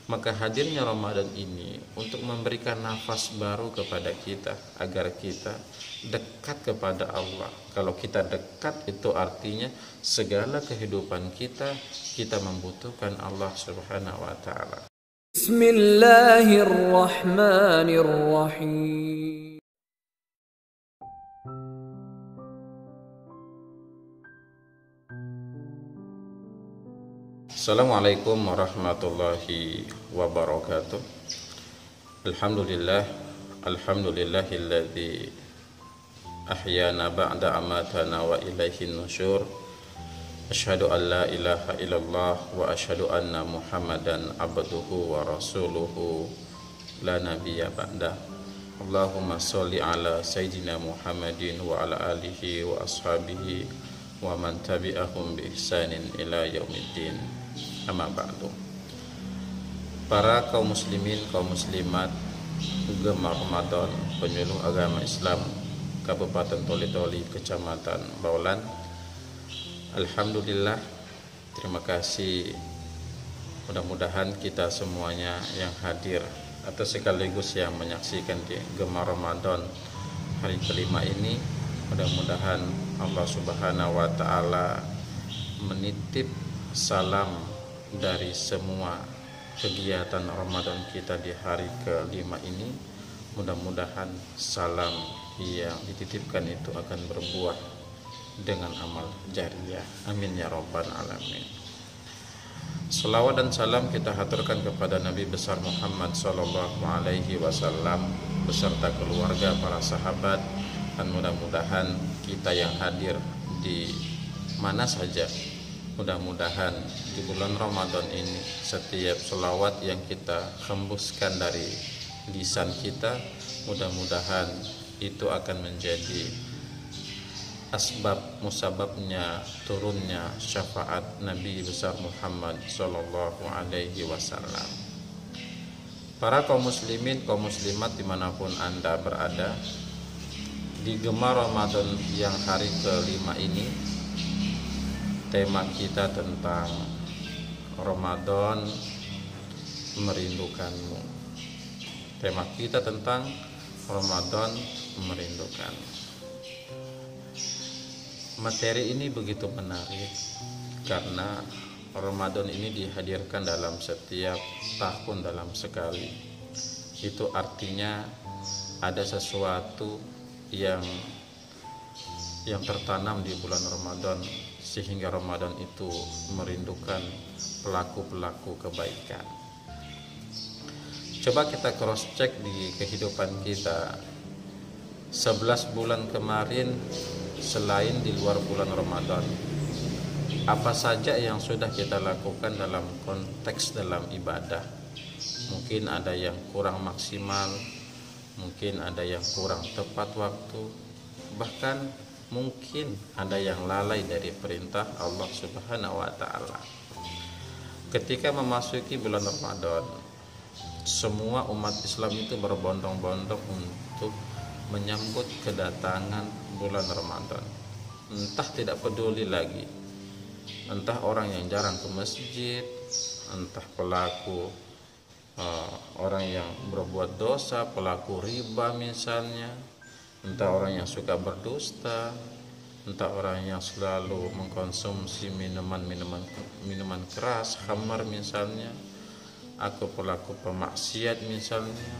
Maka hadirnya Ramadan ini untuk memberikan nafas baru kepada kita agar kita dekat kepada Allah. Kalau kita dekat itu artinya segala kehidupan kita membutuhkan Allah Subhanahu wa taala. Bismillahirrahmanirrahim. Assalamualaikum warahmatullahi wabarakatuh. Alhamdulillahilladzi ahyana ba'da amatana wa ilaihin nusyur. Asyhadu an la ilaha illallah wa asyhadu anna Muhammadan abduhu wa rasuluhu la nabiyya ba'da. Allahumma sholli ala sayyidina Muhammadin wa ala alihi wa ashabihi wa man tabi'ahum bi ihsanin ila yaumiddin. Amma ba'du. Para kaum muslimin, kaum muslimat, gemar Ramadan, penyuluh agama Islam Kabupaten Toli-Toli, Kecamatan Baulan. Alhamdulillah, terima kasih. Mudah-mudahan kita semuanya yang hadir atau sekaligus yang menyaksikan di gemar Ramadan hari kelima ini, mudah-mudahan Allah Subhanahu wa taala menitip salam dari semua kegiatan Ramadan kita di hari kelima ini. Mudah-mudahan salam yang dititipkan itu akan berbuah dengan amal jariyah. Amin ya rabbal alamin. Selawat dan salam kita haturkan kepada Nabi besar Muhammad sallallahu alaihi wasallam beserta keluarga, para sahabat, dan mudah-mudahan kita yang hadir di mana saja, mudah-mudahan di bulan Ramadan ini setiap selawat yang kita hembuskan dari lisan kita, mudah-mudahan itu akan menjadi asbab musababnya turunnya syafaat Nabi besar Muhammad sallallahu alaihi wasallam. Para kaum muslimin, kaum muslimat dimanapun Anda berada, di gemar Ramadan yang hari kelima ini, tema kita tentang Ramadan merindukanmu. Tema kita tentang Ramadan merindukan. Materi ini begitu menarik karena Ramadan ini dihadirkan dalam setiap tahun dalam sekali. Itu artinya ada sesuatu yang tertanam di bulan Ramadan, sehingga Ramadan itu merindukan pelaku-pelaku kebaikan. Coba kita cross check di kehidupan kita. 11 bulan kemarin selain di luar bulan Ramadan, apa saja yang sudah kita lakukan dalam konteks dalam ibadah? Mungkin ada yang kurang maksimal, mungkin ada yang kurang tepat waktu, bahkan mungkin ada yang lalai dari perintah Allah Subhanahu wa taala. Ketika memasuki bulan Ramadan, semua umat Islam itu berbondong-bondong untuk menyambut kedatangan bulan Ramadan. Entah tidak peduli lagi, entah orang yang jarang ke masjid, entah pelaku orang yang berbuat dosa, pelaku riba misalnya, entah orang yang suka berdusta, entah orang yang selalu mengkonsumsi minuman keras, khamar misalnya, atau pelaku pemaksiat misalnya,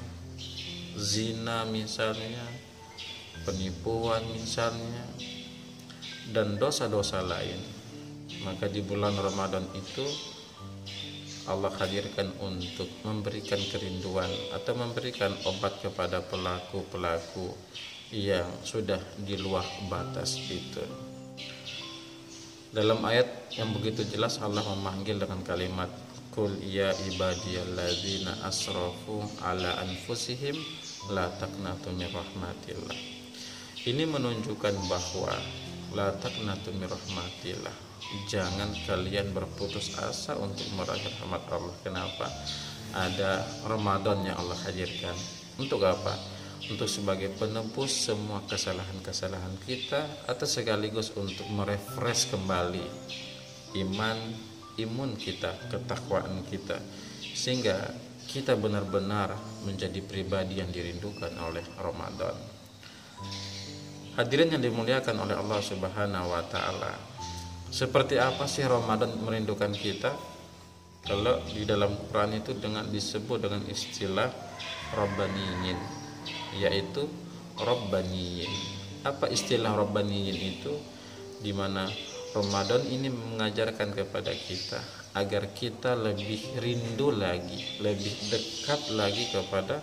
zina misalnya, penipuan misalnya, dan dosa-dosa lain. Maka di bulan Ramadan itu Allah hadirkan untuk memberikan kerinduan atau memberikan obat kepada pelaku-pelaku yang sudah di luar batas itu. Dalam ayat yang begitu jelas Allah memanggil dengan kalimat Qul ya ibadiyalladzina asrafu ala anfusihim la taqnatu min rahmatillah. Ini menunjukkan bahwa la taqnatu min rahmatillah, jangan kalian berputus asa untuk meraih rahmat Allah. Kenapa? Ada Ramadan yang Allah hadirkan. Untuk apa? Untuk sebagai penebus semua kesalahan-kesalahan kita, atau sekaligus untuk merefresh kembali imun kita, ketakwaan kita, sehingga kita benar-benar menjadi pribadi yang dirindukan oleh Ramadan. Hadirin yang dimuliakan oleh Allah Subhanahu wa taala. Seperti apa sih Ramadan merindukan kita? Kalau di dalam Quran itu disebut dengan istilah Rabbaniyin, yaitu Rabbaniyin. Apa istilah Rabbaniyin itu? Di mana Ramadan ini mengajarkan kepada kita agar kita lebih rindu lagi, lebih dekat lagi kepada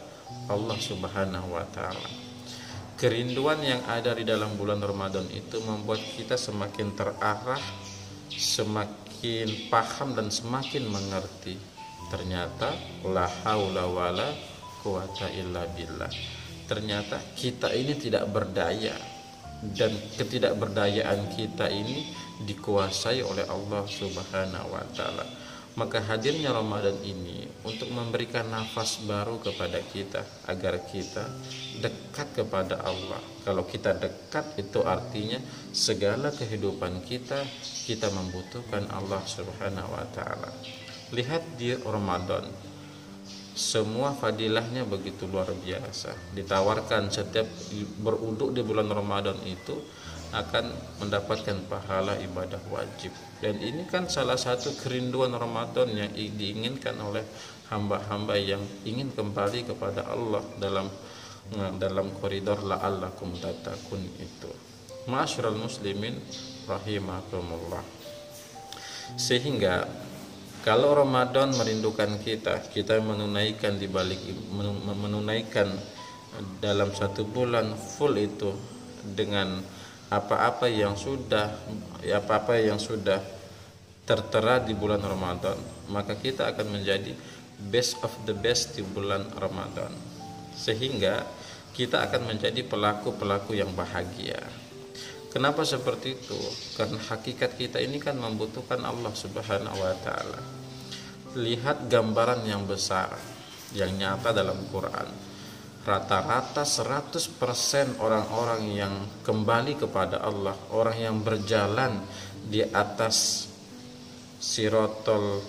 Allah Subhanahu wa taala. Kerinduan yang ada di dalam bulan Ramadan itu membuat kita semakin terarah, semakin paham dan semakin mengerti. Ternyata la haula wala quwata illa billah. Ternyata kita ini tidak berdaya, dan ketidakberdayaan kita ini dikuasai oleh Allah Subhanahu wa taala. Maka hadirnya Ramadan ini untuk memberikan nafas baru kepada kita agar kita dekat kepada Allah. Kalau kita dekat itu artinya segala kehidupan kita membutuhkan Allah Subhanahu wa taala. Lihat di Ramadan, semua fadilahnya begitu luar biasa. Ditawarkan setiap beruduk di bulan Ramadan itu akan mendapatkan pahala ibadah wajib. Dan ini kan salah satu kerinduan Ramadan yang diinginkan oleh hamba-hamba yang ingin kembali kepada Allah dalam koridor la'allakum tattaqun itu. Ma'asyiral muslimin rahimakumullah. Sehingga kalau Ramadan merindukan kita menunaikan menunaikan dalam satu bulan full itu dengan apa-apa yang sudah tertera di bulan Ramadan, maka kita akan menjadi best of the best di bulan Ramadan, sehingga kita akan menjadi pelaku-pelaku yang bahagia. Kenapa seperti itu? Karena hakikat kita ini kan membutuhkan Allah Subhanahu wa taala. Lihat gambaran yang besar, yang nyata dalam Quran. Rata-rata 100% orang-orang yang kembali kepada Allah, orang yang berjalan di atas siratal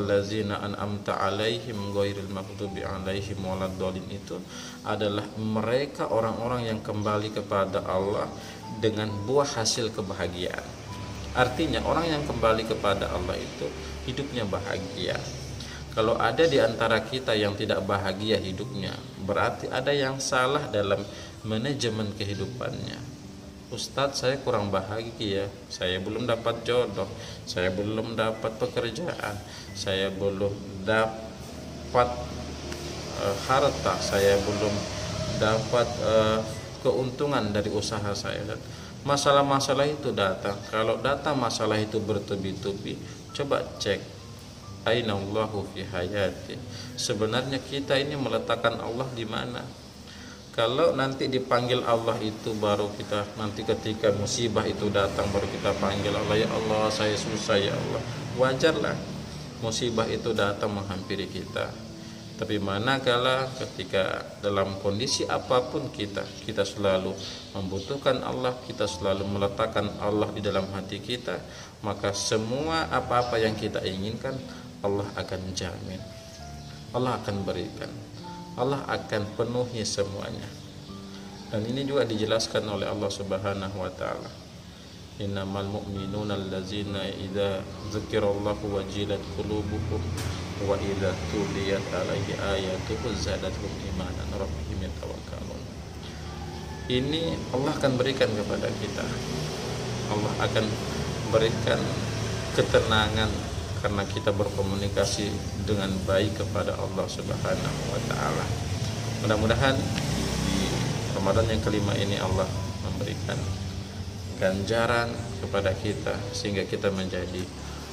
lazina an'amta alaihim ghairil maghdubi alaihim waladdallin itu adalah mereka orang-orang yang kembali kepada Allah dengan buah hasil kebahagiaan. Artinya orang yang kembali kepada Allah itu hidupnya bahagia. Kalau ada di antara kita yang tidak bahagia hidupnya, berarti ada yang salah dalam manajemen kehidupannya. Ustadz, saya kurang bahagia, saya belum dapat jodoh, saya belum dapat pekerjaan, saya belum dapat harta, saya belum dapat keuntungan dari usaha saya. Dan masalah-masalah itu datang. Kalau datang masalah itu bertubi-tubi, coba cek aina Allahu fi hayati. Sebenarnya kita ini meletakkan Allah di mana? Kalau nanti dipanggil Allah itu baru kita, nanti ketika musibah itu datang baru kita panggil Allah, ya Allah saya susah ya Allah. Wajarlah musibah itu datang menghampiri kita. Tapi manakala ketika dalam kondisi apapun kita selalu membutuhkan Allah, kita selalu meletakkan Allah di dalam hati kita, maka semua apa-apa yang kita inginkan Allah akan jamin, Allah akan berikan, Allah akan penuhi semuanya. Dan ini juga dijelaskan oleh Allah Subhanahu wa taala. Innamal mu'minuna allazina idza dzukirallahu wajilat qulubuhum wa idza tuliyat alaihi ayatuhu zadatuhum imanan rabbihim yatawakkalun. Ini Allah akan berikan kepada kita. Allah akan berikan ketenangan karena kita berkomunikasi dengan baik kepada Allah Subhanahu wa taala. Mudah-mudahan di Ramadan yang kelima ini Allah memberikan ganjaran kepada kita sehingga kita menjadi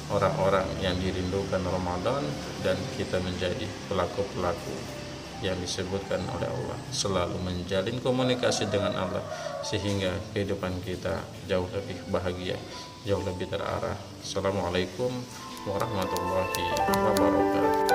orang-orang yang dirindukan Ramadan dan kita menjadi pelaku-pelaku yang disebutkan oleh Allah, selalu menjalin komunikasi dengan Allah sehingga kehidupan kita jauh lebih bahagia, jauh lebih terarah. Assalamualaikum warahmatullahi wabarakatuh.